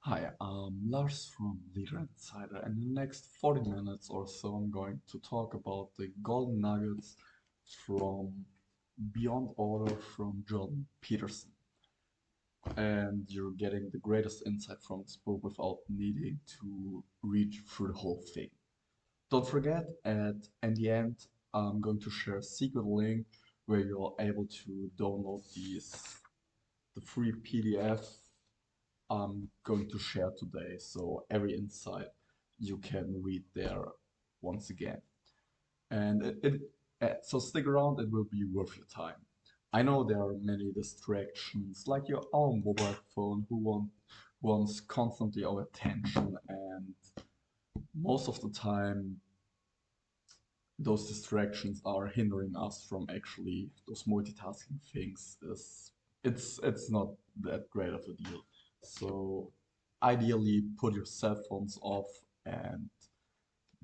Hi, I'm Lars from Leader Insider, and in the next 40 minutes or so, I'm going to talk about the golden nuggets from Beyond Order from Jordan Peterson. And you're getting the greatest insight from this book without needing to read through the whole thing. Don't forget, at the end, I'm going to share a secret link where you're able to download the free PDF I'm going to share today. So every insight you can read there once again. And so stick around, it will be worth your time. I know there are many distractions, like your own mobile phone, wants constantly our attention, and most of the time, those distractions are hindering us from actually those multitasking things. It's not that great of a deal. So ideally, put your cell phones off and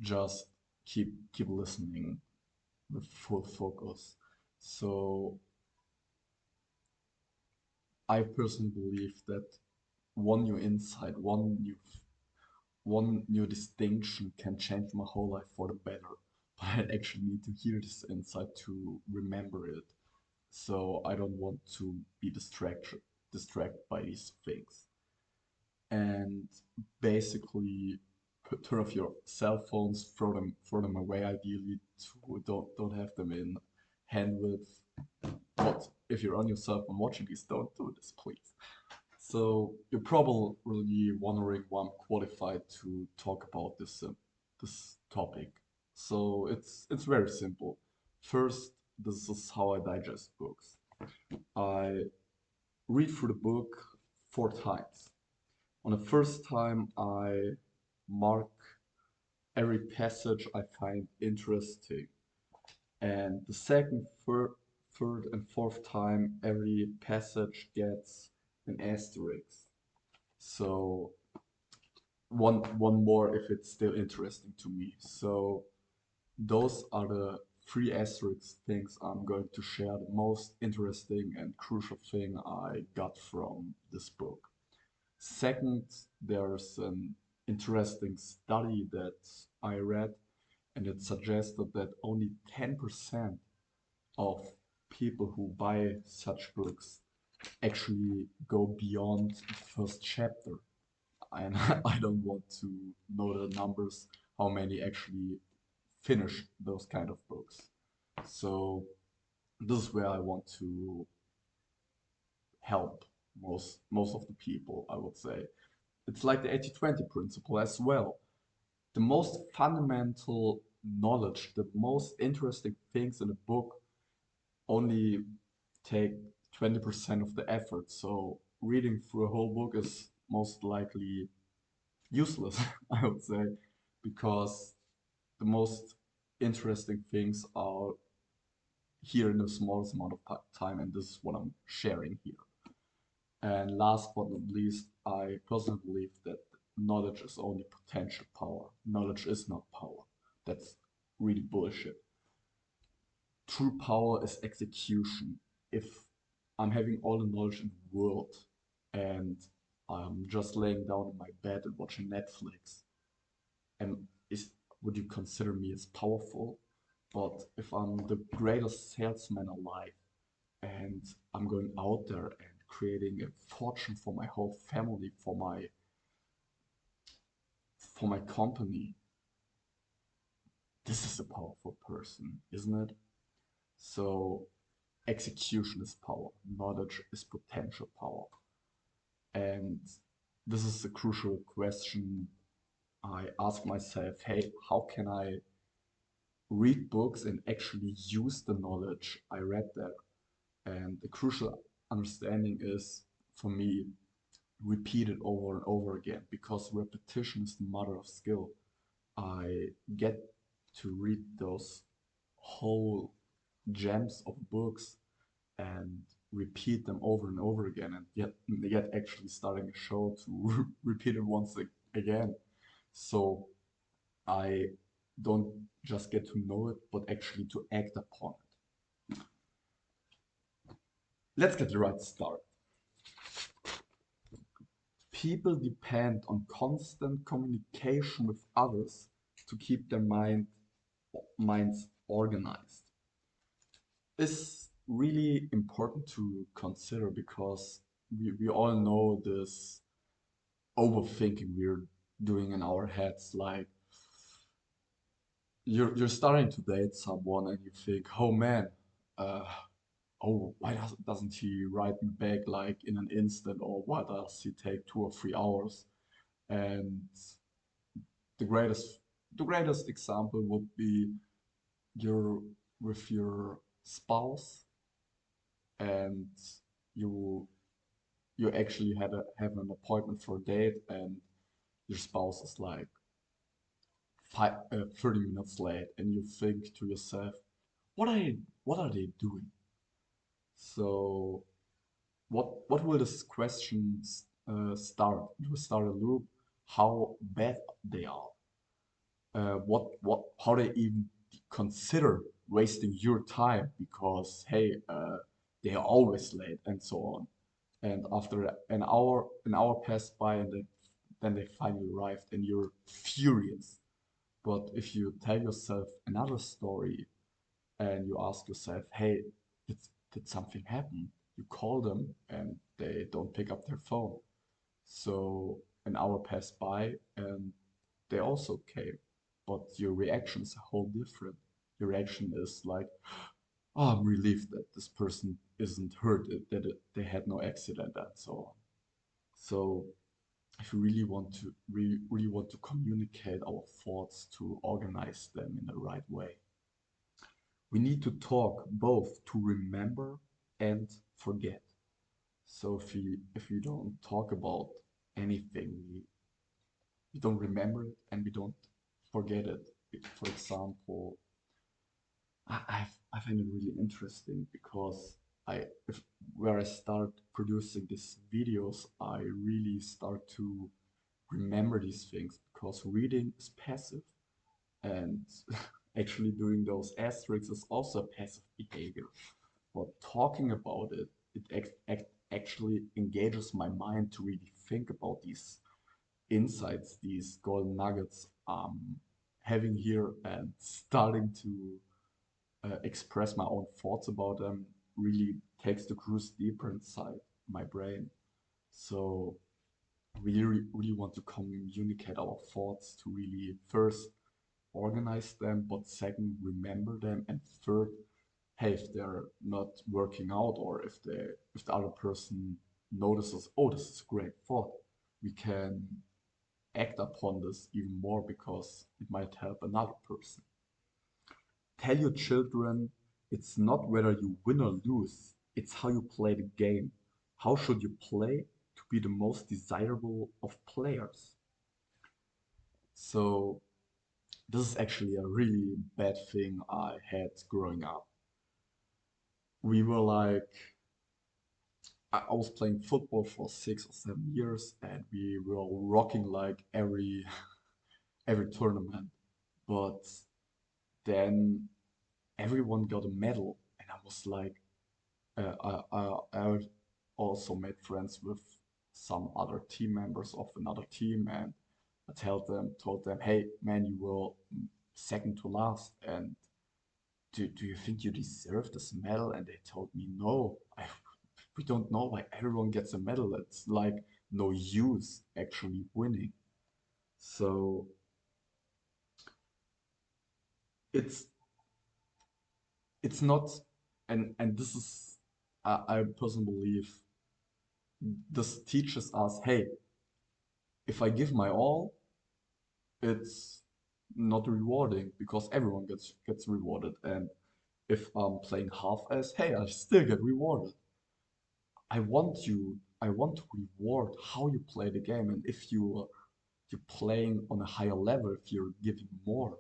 just keep listening with full focus. So I personally believe that one new insight, one new distinction can change my whole life for the better. But I actually need to hear this insight to remember it. So I don't want to be distracted by these things. And basically turn off your cell phones, throw them away ideally to don't have them in hand with. But if you're on your cell phone watching this, don't do this, please. So you're probably wondering why I'm qualified to talk about this topic. So it's very simple. First, this is how I digest books. I read through the book 4 times. On the first time, I mark every passage I find interesting, and the second, third, and fourth time, every passage gets an asterisk. So one more if it's still interesting to me. So those are the three asterisk things I'm going to share, the most interesting and crucial thing I got from this book. Second, there's an interesting study that I read, and it suggested that only 10% of people who buy such books actually go beyond the first chapter. And I don't want to know the numbers, how many actually finish those kind of books. So this is where I want to help most of the people, I would say. It's like the 80-20 principle as well. The most fundamental knowledge, the most interesting things in a book only take 20% of the effort. So reading through a whole book is most likely useless, I would say, because the most interesting things are here in the smallest amount of time, and this is what I'm sharing here. And last but not least, I personally believe that knowledge is only potential power. Knowledge is not power. That's really bullshit. True power is execution. If I'm having all the knowledge in the world and I'm just laying down in my bed and watching Netflix, and is would you consider me as powerful? But if I'm the greatest salesman alive and I'm going out there and creating a fortune for my whole family, for my company, this is a powerful person, isn't it? So execution is power, knowledge is potential power. And this is a crucial question I ask myself, hey, how can I read books and actually use the knowledge I read there? And the crucial understanding is, for me, repeat it over and over again because repetition is the mother of skill. I get to read those whole gems of books and repeat them over and over again, and yet actually starting a show to repeat it once again. So I don't just get to know it, but actually to act upon it. Let's get right started. people depend on constant communication with others to keep their minds organized. Is really important to consider because we all know this overthinking we're doing in our heads. Like you're starting to date someone and you think, oh man, uh, oh, why doesn't he write me back like in an instant, or why does he take 2 or 3 hours? And the greatest the greatest example would be you're with your spouse and you you actually have an appointment for a date and your spouse is like 30 minutes late and you think to yourself, what are they doing? So what will this question start? It will start a loop, how bad they are, how they even consider wasting your time because hey, they are always late and so on. And after an hour passed by and then they finally arrived and you're furious. But if you tell yourself another story and you ask yourself, hey, did, did something happen? You call them and they don't pick up their phone. So an hour passed by and they also came. But your reaction is a whole different. Your reaction is like, oh, I'm relieved that this person isn't hurt, they had no accident and so on. So if we really want to communicate our thoughts to organize them in the right way, we need to talk both to remember and forget. So if we don't talk about anything, we don't remember it and we don't forget it. For example, I find it really interesting because if where I start producing these videos, I really start to remember these things because reading is passive and actually doing those asterisks is also a passive behavior. But talking about it, actually engages my mind to really think about these insights, these golden nuggets having here and starting to express my own thoughts about them really takes the cruise deeper inside my brain. So we really want to communicate our thoughts to really first organize them, but second remember them, and third, hey, if they're not working out or if the other person notices, oh, this is a great thought, we can act upon this even more because it might help another person. Tell your children it's not whether you win or lose, it's how you play the game. How should you play to be the most desirable of players? So, this is actually a really bad thing I had growing up. We were like, I was playing football for 6 or 7 years and we were rocking like every tournament. But then everyone got a medal and I was like, I also made friends with some other team members of another team, and I told them, hey man, you were second to last, and do you think you deserve this medal? And they told me, no, we don't know why everyone gets a medal. It's like no use actually winning. So it's it's not, and this is I personally believe this teaches us, hey, if I give my all, it's not rewarding because everyone gets rewarded. And if I'm playing half-ass, hey, I still get rewarded. I want to reward how you play the game, and if you're playing on a higher level, if you're giving more,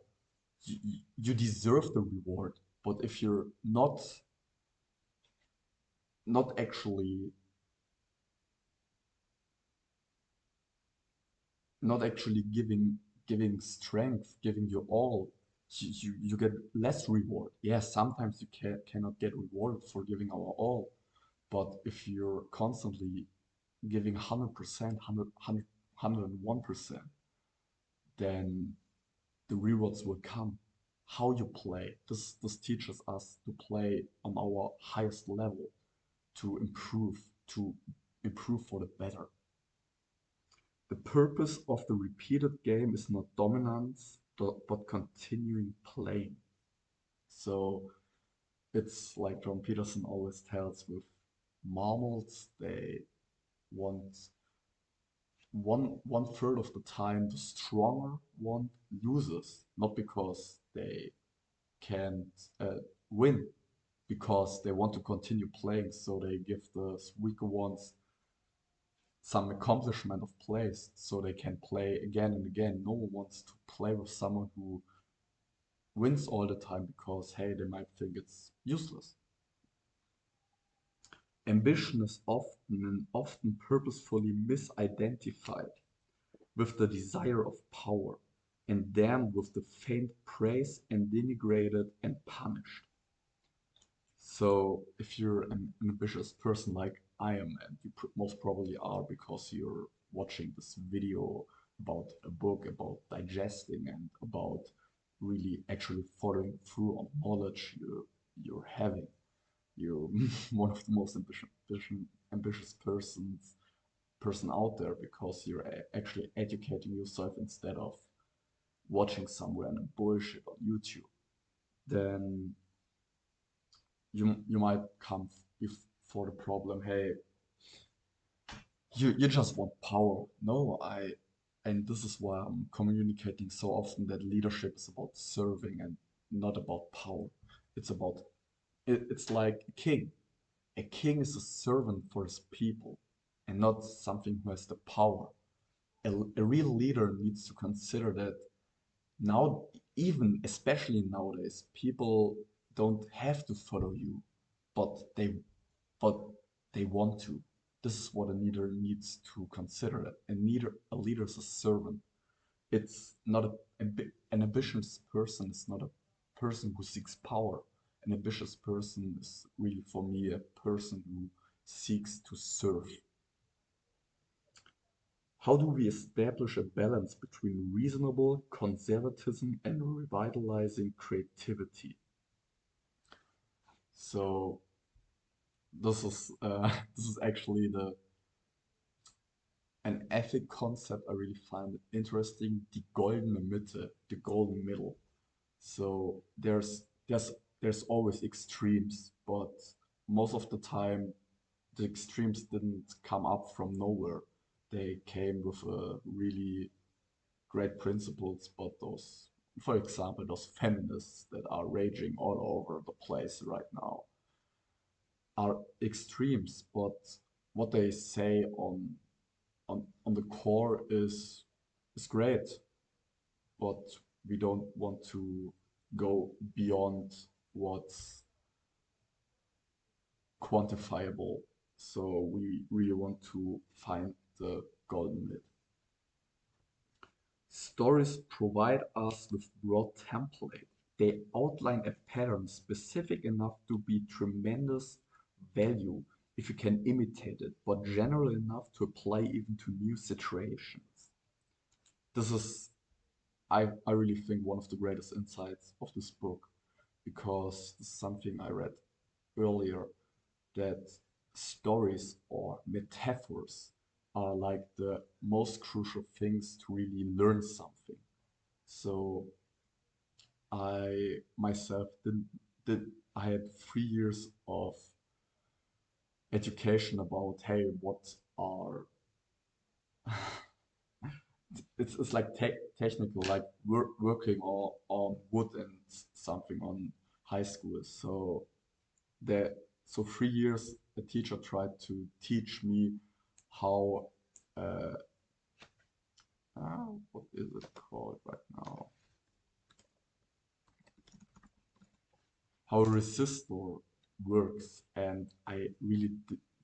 you deserve the reward. But if you're not actually giving strength, giving your all, you get less reward. Yes, sometimes you cannot get rewarded for giving our all, but if you're constantly giving 100%, 101%, then the rewards will come. How you play, this teaches us to play on our highest level, to improve, to improve for the better. The purpose of the repeated game is not dominance, but continuing playing. So it's like John Peterson always tells with marbles, they want one third of the time the stronger one loses, not because they can't win, because they want to continue playing, so they give the weaker ones some accomplishment of plays so they can play again and again. No one wants to play with someone who wins all the time because, hey, they might think it's useless. Ambition is often purposefully misidentified with the desire of power, and damned with the faint praise and denigrated and punished. So if you're an ambitious person like I am, and you most probably are because you're watching this video about a book, about digesting, and about really actually following through on knowledge you're having, you're one of the most ambitious person out there because you're actually educating yourself instead of watching some random bullshit on YouTube. Then you might come for the problem, hey, you just want power. No, and this is why I'm communicating so often that leadership is about serving and not about power. It's about it's like a king. A king is a servant for his people and not something who has the power. A real leader needs to consider that now, even especially nowadays, people don't have to follow you, but but they want to. This is what a leader needs to consider. A leader is a servant. It's not an ambitious person is not a person who seeks power. An ambitious person is really for me a person who seeks to serve. How do we establish a balance between reasonable conservatism and revitalizing creativity? So this is this is actually the an ethic concept I really find interesting. Die goldene Mitte, the golden middle. So there's always extremes, but most of the time the extremes didn't come up from nowhere. They came with a really great principles, but those, for example, those feminists that are raging all over the place right now are extremes, but what they say on the core is great, but we don't want to go beyond what's quantifiable. So we really want to find the golden mid. Stories provide us with broad template. They outline a pattern specific enough to be tremendous value if you can imitate it, but general enough to apply even to new situations. This is, I really think, one of the greatest insights of this book because this is something I read earlier that stories or metaphors are like the most crucial things to really learn something. So I myself did I had 3 years of education about, hey, what are it's like technical, like working on wood and something on high school. So that so 3 years a teacher tried to teach me how uh, what is it called right now? How a resistor works, and I really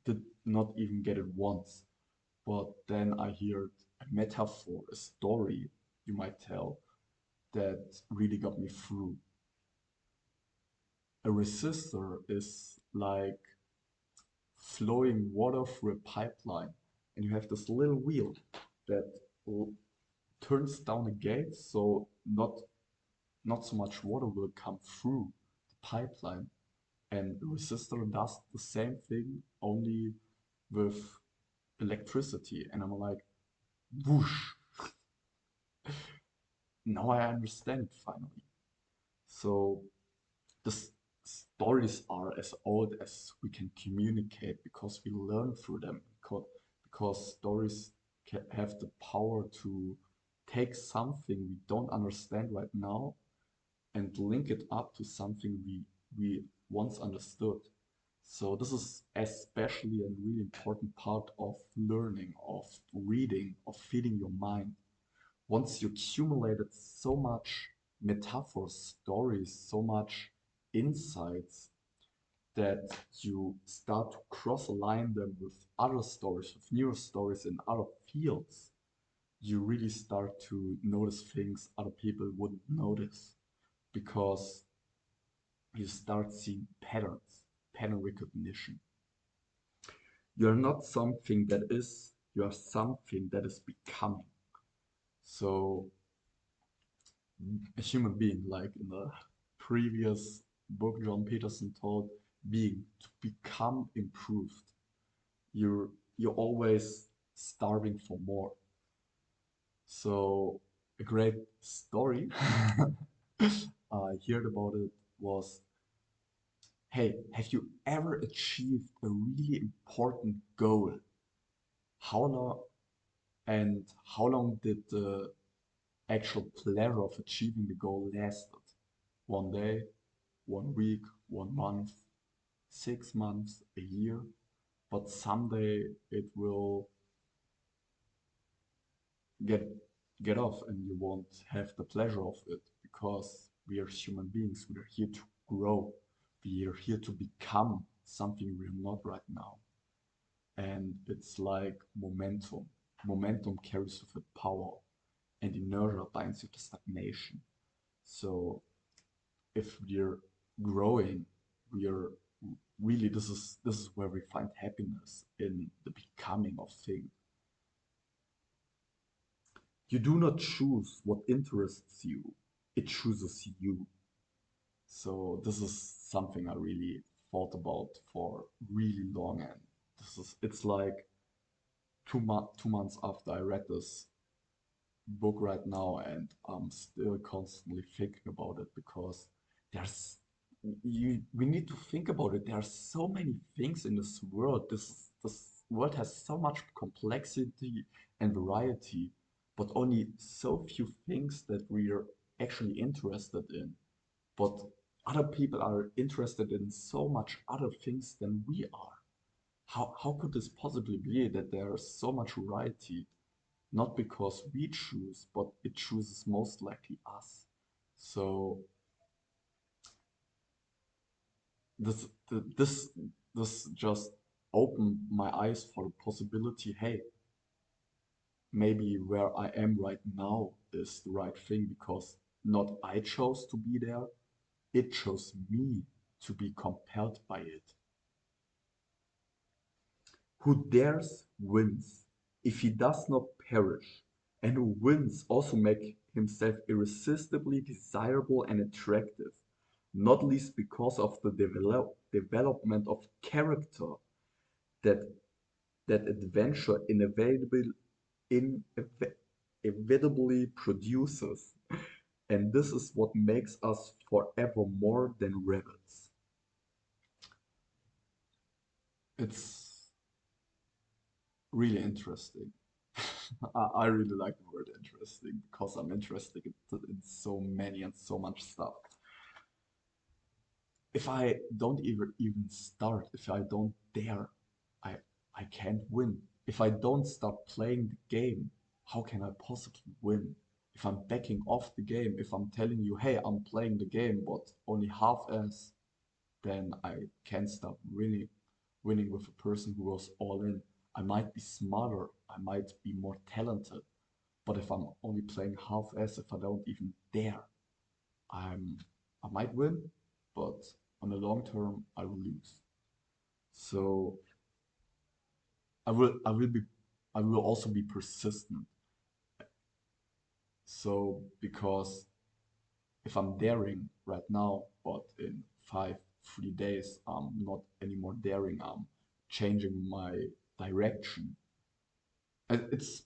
did not even get it once. But then I heard a metaphor, a story you might tell that really got me through. A resistor is like flowing water through a pipeline. and you have this little wheel that l- turns down a gate, so not so much water will come through the pipeline. And the resistor does the same thing, only with electricity. And I'm like, whoosh, now I understand it finally. So the stories are as old as we can communicate because we learn through them. Because stories have the power to take something we don't understand right now and link it up to something we once understood. So this is especially a really important part of learning, of reading, of feeding your mind. Once you accumulated so much metaphors, stories, so much insights that you start to cross align them with other stories, with newer stories in other fields, you really start to notice things other people wouldn't notice because you start seeing patterns, pattern recognition. You're not something that is, you are something that is becoming. So a human being, like in the previous book John Peterson told, being to become improved. You're always starving for more. So a great story I heard about it was, hey, have you ever achieved a really important goal? How long how long did the actual pleasure of achieving the goal lasted? 1 day, 1 week, 1 month, 6 months, a year? But someday it will get get off and you won't have the pleasure of it because we are human beings. We are here to grow. We are here to become something we are not right now. And it's like momentum. Momentum carries with it power, and inertia binds you to stagnation. So if we're growing, we are really this is where we find happiness in the becoming of things. You do not choose what interests you, it chooses you. So this is something I really thought about for really long, and it's like 2 months after I read this book right now, and I'm still constantly thinking about it because there's we need to think about it. There are so many things in this world. This world has so much complexity and variety, but only so few things that we are actually interested in. But other people are interested in so much other things than we are. How could this possibly be that there is so much variety? Not because we choose, but it chooses most likely us. So this this just opened my eyes for the possibility, hey, maybe where I am right now is the right thing because not I chose to be there, it chose me to be compelled by it. Who dares wins if he does not perish, and who wins also make himself irresistibly desirable and attractive, not least because of the development of character that that adventure inevitably produces. And this is what makes us forever more than rebels. It's really interesting. I really like the word interesting because I'm interested in so many and so much stuff. If I don't even start, if I don't dare, I I can't win. If I don't start playing the game, how can I possibly win? If I'm backing off the game, if I'm telling you, hey, I'm playing the game, but only half-ass, then I can't start winning with a person who goes all in. I might be smarter, I might be more talented, but if I'm only playing half-ass, if I don't even dare, I'm I might win, but on the long term I will lose. So I will be. I will also be persistent. So because if I'm daring right now, but in 3 days I'm not anymore daring, I'm changing my direction. It's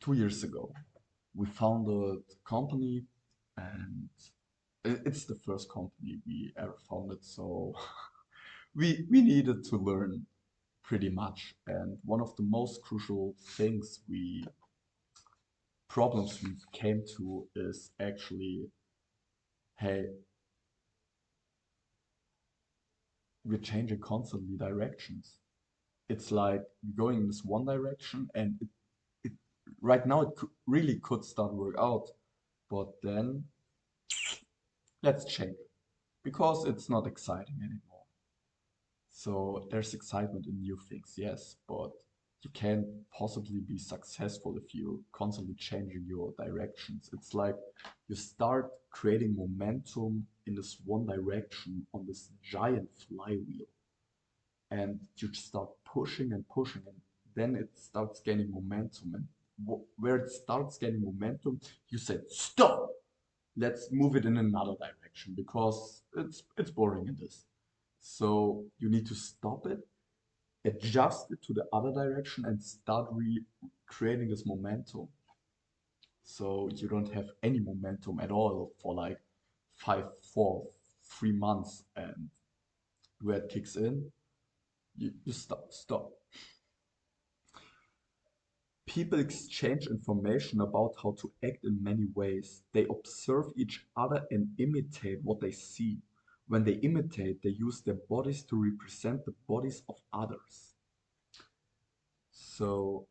2 years ago. We founded a company, and it's the first company we ever founded, so we needed to learn pretty much. And one of the most crucial things we problems we came to is actually, hey, we're changing constantly directions. It's like going in this one direction, and it right now it really could start work out, but then let's change it because it's not exciting anymore. So there's excitement in new things, yes, but you can't possibly be successful if you're constantly changing your directions. It's like you start creating momentum in this one direction on this giant flywheel, and you just start pushing and pushing, and then it starts gaining momentum. And where it starts gaining momentum, you said, stop! Let's move it in another direction because it's boring in this. So you need to stop it, adjust it to the other direction, and start creating this momentum. So you don't have any momentum at all for like 3 months, and where it kicks in, you stop. People exchange information about how to act in many ways. They observe each other and imitate what they see. When they imitate, they use their bodies to represent the bodies of others. So,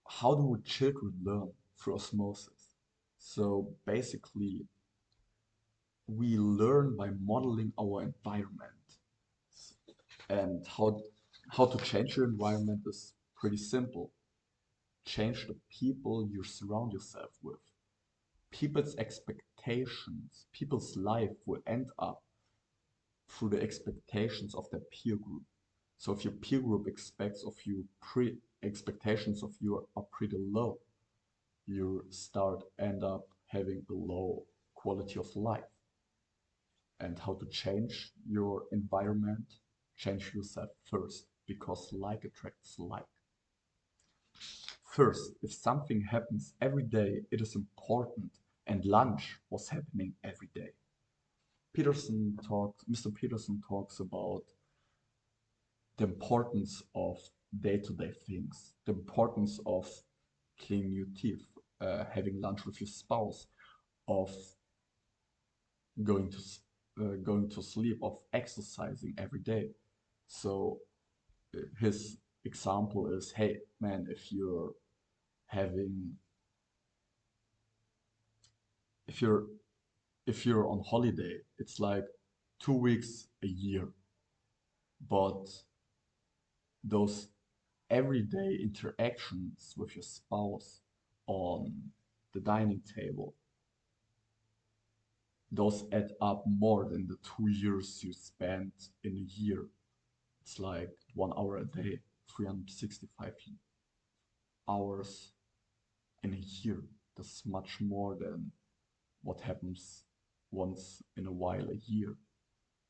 how do children learn? Through osmosis. So, basically, we learn by modeling our environment. And how to change your environment is pretty simple. Change the people you surround yourself with. People's expectations, people's life will end up through the expectations of their peer group. So if your peer group expects of you expectations of you are pretty low, you start end up having a low quality of life. And how to change your environment? Change yourself first, because like attracts like. First, if something happens every day, it is important, and lunch was happening every day. Mr. Peterson talks about the importance of day-to-day things, the importance of cleaning your teeth, having lunch with your spouse, of going to going to sleep, of exercising every day. So his example is, hey man, having if you're if you're on holiday, it's like 2 weeks a year, but those everyday interactions with your spouse on the dining table, those add up more than the 2 years you spent in a year. It's like 1 hour a day, 365 hours in a year. That's much more than what happens once in a while a year.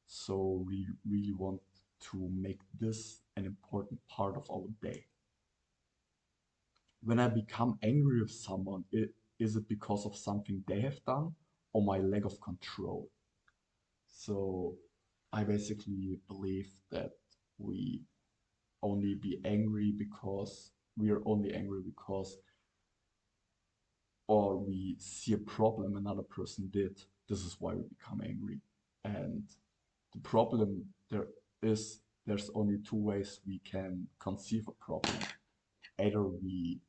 So we really want to make this an important part of our day. When I become angry with someone, is it because of something they have done or my lack of control? So I basically believe that we we are only angry because, or we see a problem another person did. This is why we become angry. And the problem there's only two ways we can conceive a problem. Either we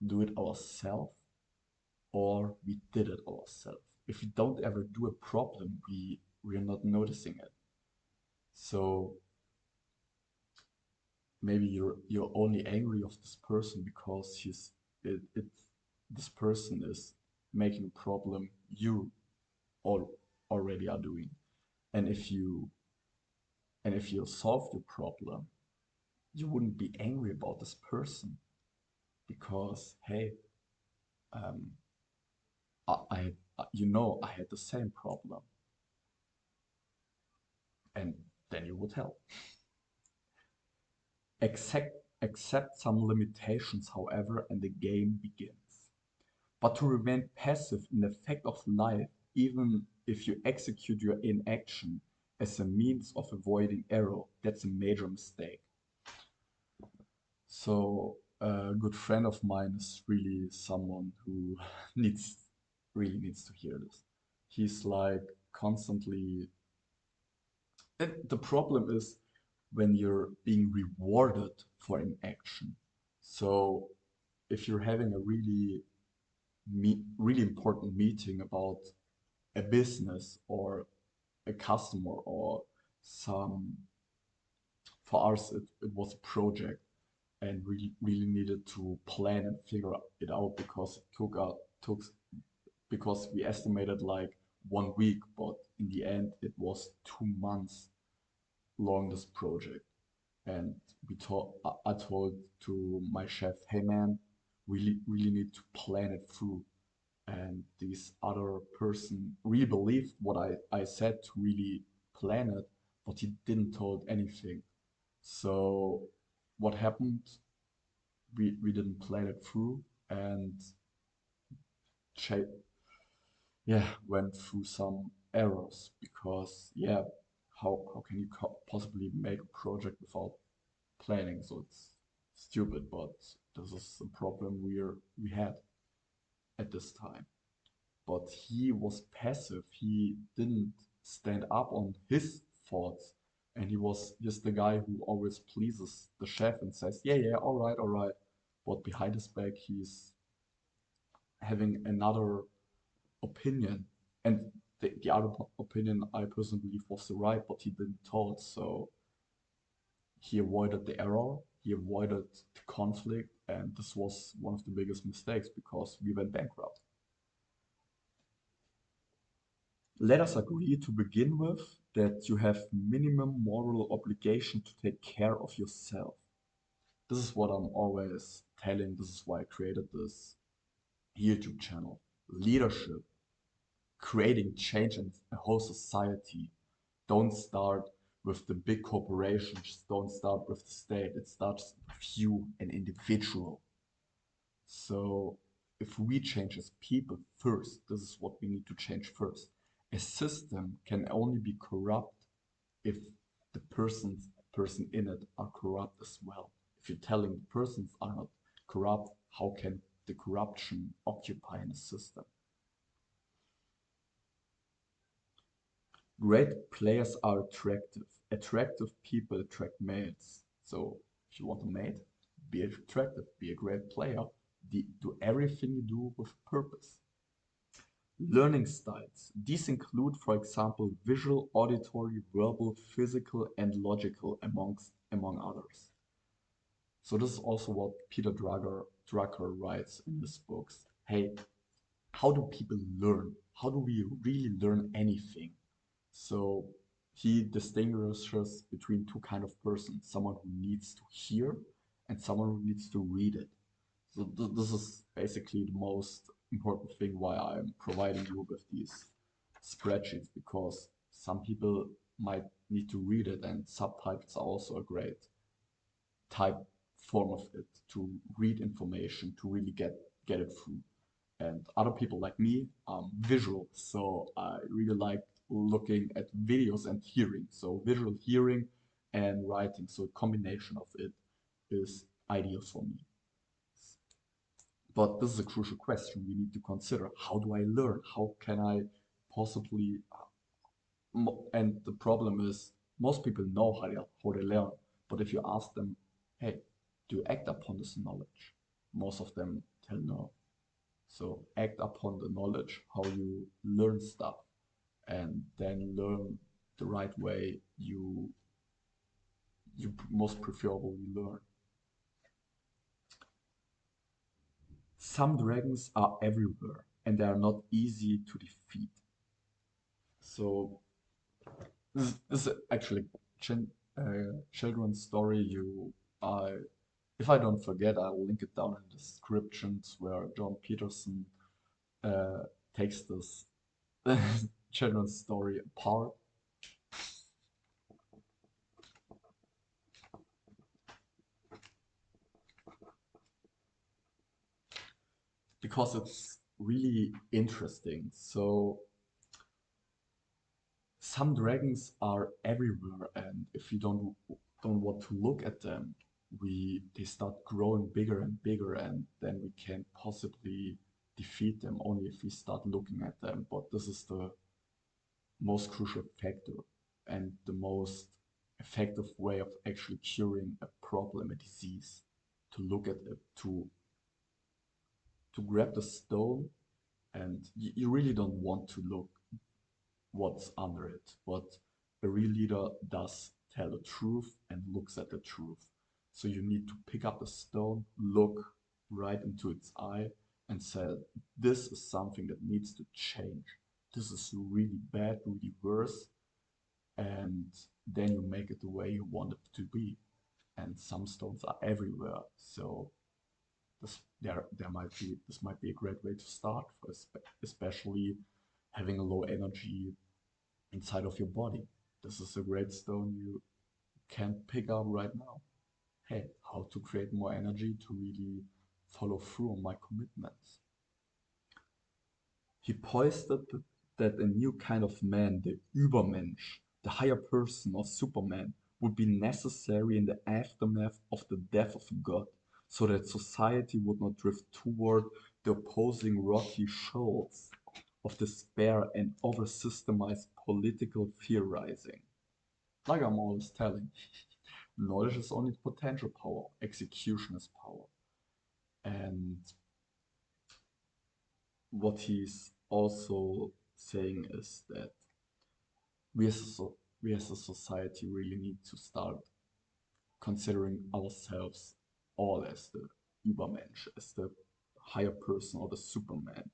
do it ourselves or we did it ourselves. If we don't ever do a problem, we're not noticing it. So maybe you're only angry of this person because this person is making a problem you all already are doing. And if you solve the problem, you wouldn't be angry about this person because, hey, um, I had the same problem, and then you would help. Accept some limitations, however, and the game begins. But to remain passive in the fact of life, even if you execute your inaction as a means of avoiding error, that's a major mistake. So a good friend of mine is really someone who needs really needs to hear this. He's like constantly, and the problem is when you're being rewarded for inaction. So if you're having a really important meeting about a business or a customer or some, for us it was a project and really needed to plan and figure it out because it took because we estimated like 1 week, but in the end it was 2 months long, this project. And I told to my chef, hey man, really need to plan it through. And this other person really believed what I said to really plan it, but he didn't told anything. So what happened? We didn't plan it through and cha- yeah, went through some errors because yeah, how can you possibly make a project without planning? So it's stupid, but this is a problem we had at this time. But he was passive. He didn't stand up on his thoughts, and he was just the guy who always pleases the chef and says, "Yeah, yeah, all right, all right." But behind his back, he's having another opinion, and the other opinion I personally believe was the right, but he didn't tell it. So he avoided the error, he avoided the conflict, and this was one of the biggest mistakes because we went bankrupt. Let us agree to begin with that you have minimum moral obligation to take care of yourself. This is what I'm always telling. This is why I created this YouTube channel. Leadership, creating change in a whole society. Don't start with the big corporations. Don't start with the state. It starts with you, an individual. So if we change as people first, this is what we need to change first. A system can only be corrupt if the person in it are corrupt as well. If you're telling the persons are not corrupt, how can the corruption occupy in a system? Great players are attractive. Attractive people attract mates. So if you want a mate, be attractive, be a great player, do everything you do with purpose. Learning styles. These include, for example, visual, auditory, verbal, physical, and logical, among others. So this is also what Peter Drucker writes in his books. Hey, how do people learn? How do we really learn anything? So he distinguishes between two kind of persons, someone who needs to hear and someone who needs to read it. So this is basically the most important thing why I'm providing you with these spreadsheets, because some people might need to read it, and subtitles are also a great type form of it to read information to really get it through. And other people like me, visual, so I really like looking at videos and hearing. So visual, hearing, and writing. So a combination of it is ideal for me. But this is a crucial question we need to consider. How do I learn? How can I possibly? And the problem is, most people know how they learn. But if you ask them, hey, do you act upon this knowledge? Most of them tell no. So act upon the knowledge, how you learn stuff, and then learn the right way you most preferably learn. Some dragons are everywhere and they are not easy to defeat. So this is actually children's story you I if I don't forget, I'll link it down in the descriptions where John Peterson uh, takes this children's story apart because it's really interesting. So some dragons are everywhere, and if you don't want to look at them, we they start growing bigger and bigger, and then we can't possibly defeat them only if we start looking at them. But this is the most crucial factor and the most effective way of actually curing a problem, a disease, to look at it, to grab the stone, and you really don't want to look what's under it. But a real leader does tell the truth and looks at the truth. So you need to pick up the stone, look right into its eye, and say, this is something that needs to change. This is really bad, really worse, and then you make it the way you want it to be. And some stones are everywhere, so this might be a great way to start, for especially having a low energy inside of your body. This is a great stone you can pick up right now. Hey, how to create more energy to really follow through on my commitments. He posited that a new kind of man, the Übermensch, the higher person or Superman, would be necessary in the aftermath of the death of God, so that society would not drift toward the opposing rocky shoals of despair and over systemized political theorizing. Like I'm always telling, knowledge is only potential power, execution is power. And what he's also saying is that we as a, we as a society really need to start considering ourselves all as the Übermensch, as the higher person or the Superman,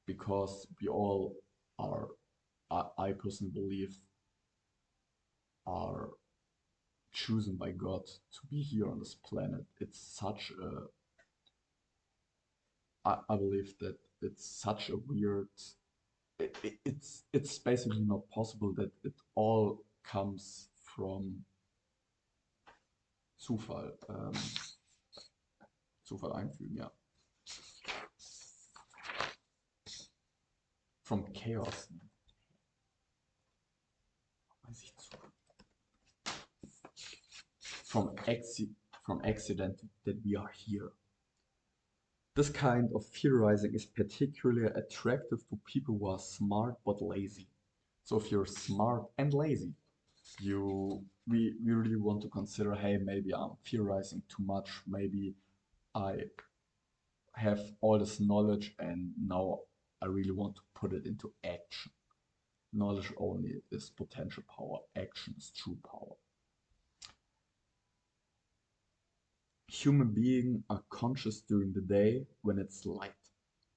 because we all are, I personally believe, are chosen by God to be here on this planet. It's such a, I believe that it's such a weird, it's basically not possible that it all comes from Zufall, Zufall einfügen, ja, from chaos, weiß ich, from from accident that we are here. This kind of theorizing is particularly attractive to people who are smart but lazy. So if you're smart and lazy, we really want to consider, hey, maybe I'm theorizing too much, maybe I have all this knowledge and now I really want to put it into action. Knowledge only is potential power, action is true power. Human beings are conscious during the day when it's light.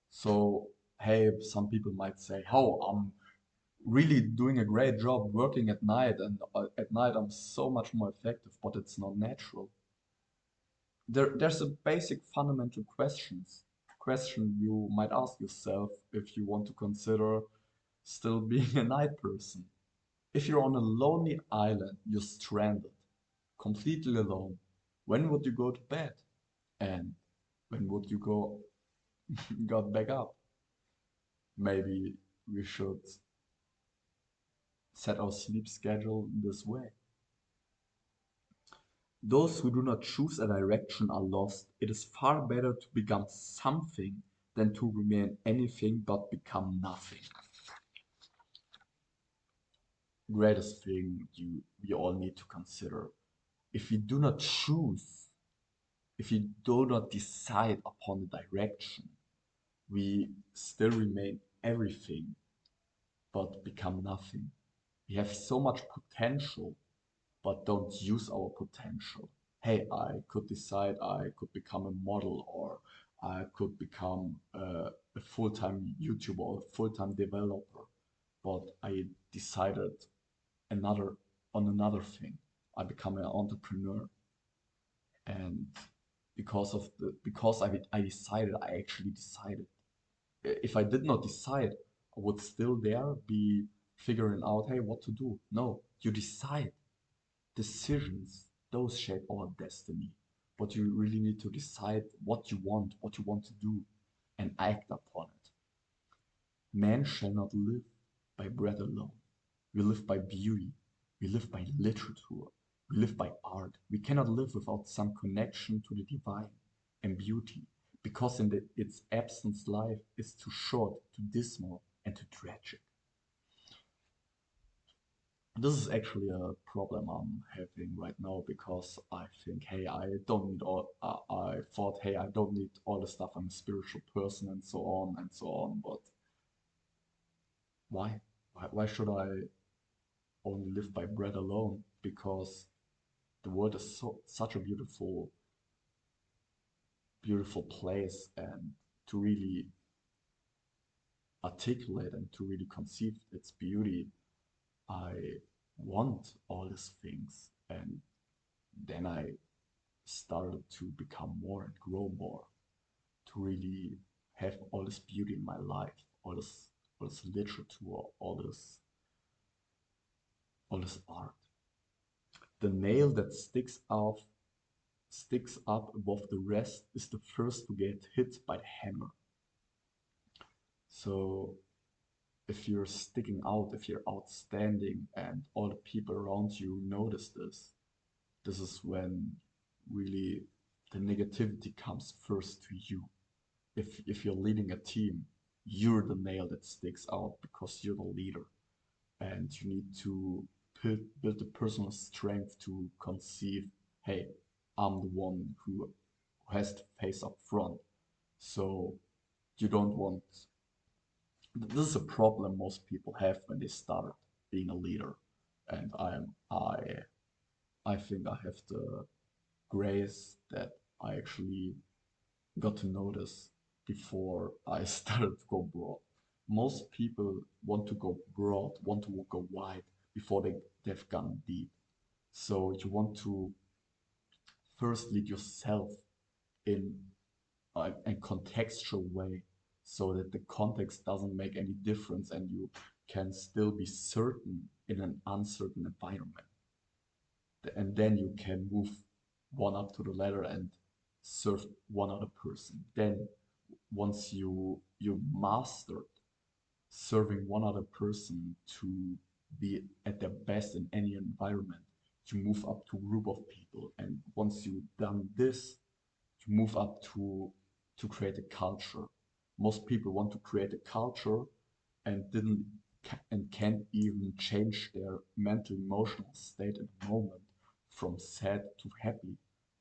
So, hey, some people might say, oh, I'm really doing a great job working at night, and at night I'm so much more effective, but it's not natural. There's a basic fundamental question you might ask yourself if you want to consider still being a night person. If you're on a lonely island, you're stranded, completely alone, when would you go to bed? And when would you got back up? Maybe we should set our sleep schedule this way. Those who do not choose a direction are lost. It is far better to become something than to remain anything but become nothing. Greatest thing we all need to consider. If we do not choose, if we do not decide upon the direction, we still remain everything but become nothing. We have so much potential, but don't use our potential. Hey, I could decide I could become a model, or I could become a full-time YouTuber or a full-time developer, but I decided another on another thing. I become an entrepreneur. And because I decided, I actually decided. If I did not decide, I would still there be figuring out, hey, what to do. No, you decide. Decisions, those shape our destiny. But you really need to decide what you want to do, and act upon it. Man shall not live by bread alone. We live by beauty. We live by literature. We live by art. We cannot live without some connection to the divine and beauty, because its absence, life is too short, too dismal, and too tragic. This is actually a problem I'm having right now because I think, hey, I don't need all. I thought, hey, I don't need all the stuff. I'm a spiritual person and so on and so on. But why? Why should I only live by bread alone? Because the world is such a beautiful place, and to really articulate and to really conceive its beauty, I want all these things. And then I started to become more and grow more, to really have all this beauty in my life, all this literature, all this art. The nail that sticks up above the rest is the first to get hit by the hammer. So if you're sticking out, if you're outstanding, and all the people around you notice this, this is when really the negativity comes first to you. If you're leading a team, you're the nail that sticks out because you're the leader, and you need to build the personal strength to conceive, hey, I'm the one who has to face up front. So you don't want. This is a problem most people have when they start being a leader, and I think I have the grace that I actually got to notice before I started to go broad. Most people want to go broad, want to go wide before they've gone deep. So you want to first lead yourself in a contextual way so that the context doesn't make any difference and you can still be certain in an uncertain environment. And then you can move one up to the ladder and serve one other person. Then once you mastered serving one other person to be at their best in any environment, you move up to a group of people. And once you've done this, you move up to create a culture. Most people want to create a culture and didn't and can't even change their mental emotional state at the moment from sad to happy.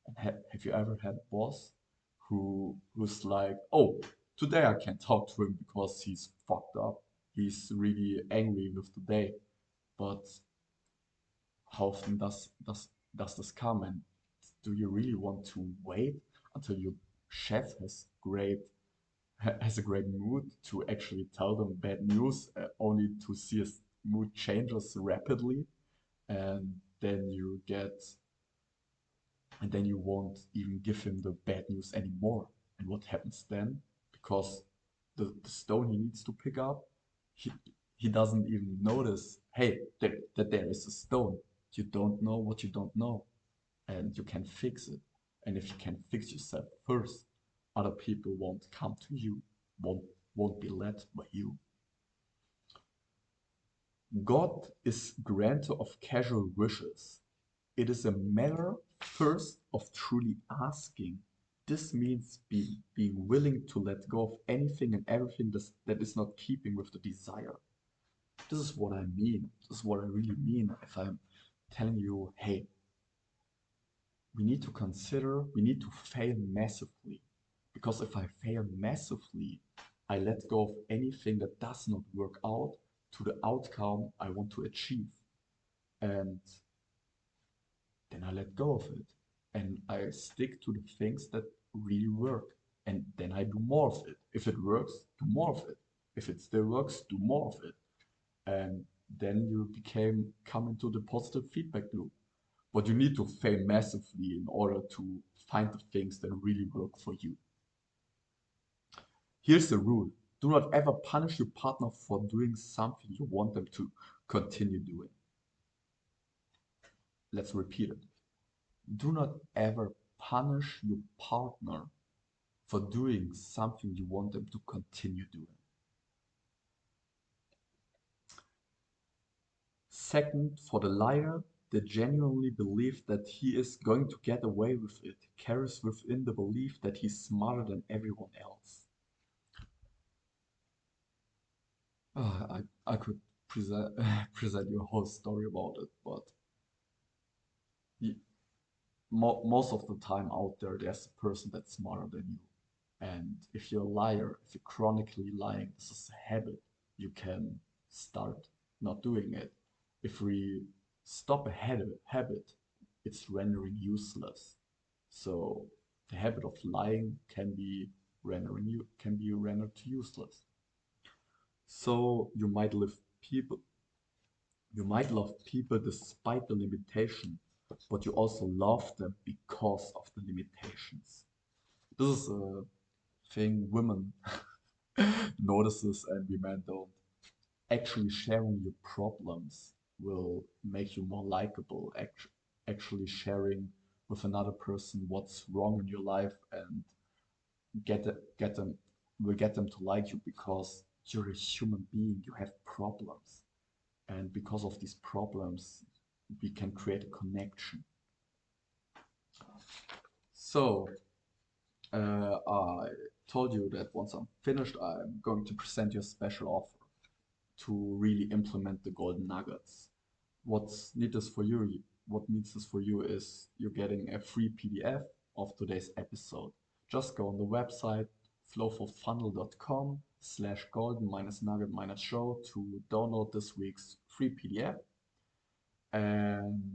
And have you ever had a boss who's like, oh, today I can't talk to him because he's fucked up. He's really angry with the day. But how often does this come? And do you really want to wait until your chef has a great mood to actually tell them bad news, only to see his mood changes rapidly, and then you get and then you won't even give him the bad news anymore. And what happens then? Because the stone he needs to pick up, he he doesn't even notice, hey, that there is a stone. You don't know what you don't know, and you can fix it. And if you can fix yourself first, other people won't come to you, won't won't be led by you. God is granter of casual wishes. It is a matter first of truly asking. This means being willing to let go of anything and everything that is not keeping with the desire. This is what I mean. This is what I really mean if I'm telling you, hey, we need to fail massively. Because if I fail massively, I let go of anything that does not work out to the outcome I want to achieve. And then I let go of it. And I stick to the things that really work. And then I do more of it. If it works, do more of it. If it still works, do more of it. And then you come into the positive feedback loop. But you need to fail massively in order to find the things that really work for you. Here's the rule. Do not ever punish your partner for doing something you want them to continue doing. Let's repeat it. Do not ever punish your partner for doing something you want them to continue doing. Second, for the liar that genuinely believes that he is going to get away with it, carries within the belief that he's smarter than everyone else. I could present present you a whole story about it, but y- most of the time out there, there's a person that's smarter than you. And if you're a liar, if you're chronically lying, this is a habit. You can start not doing it. If we stop a habit, it's rendering useless. So the habit of lying can be rendered useless. So people you might love people despite the limitation, but you also love them because of the limitations. This is a thing women notices and we men don't. Actually sharing your problems will make you more likable. Actually sharing with another person what's wrong in your life and get them will get them to like you because you're a human being. You have problems, and because of these problems, we can create a connection. So I told you that once I'm finished, I'm going to present you a special offer to really implement the golden nuggets. What's neat is for you, what needs this for you is you're getting a free PDF of today's episode. Just go on the website flowfulfunnel.com/golden nugget show to download this week's free PDF. And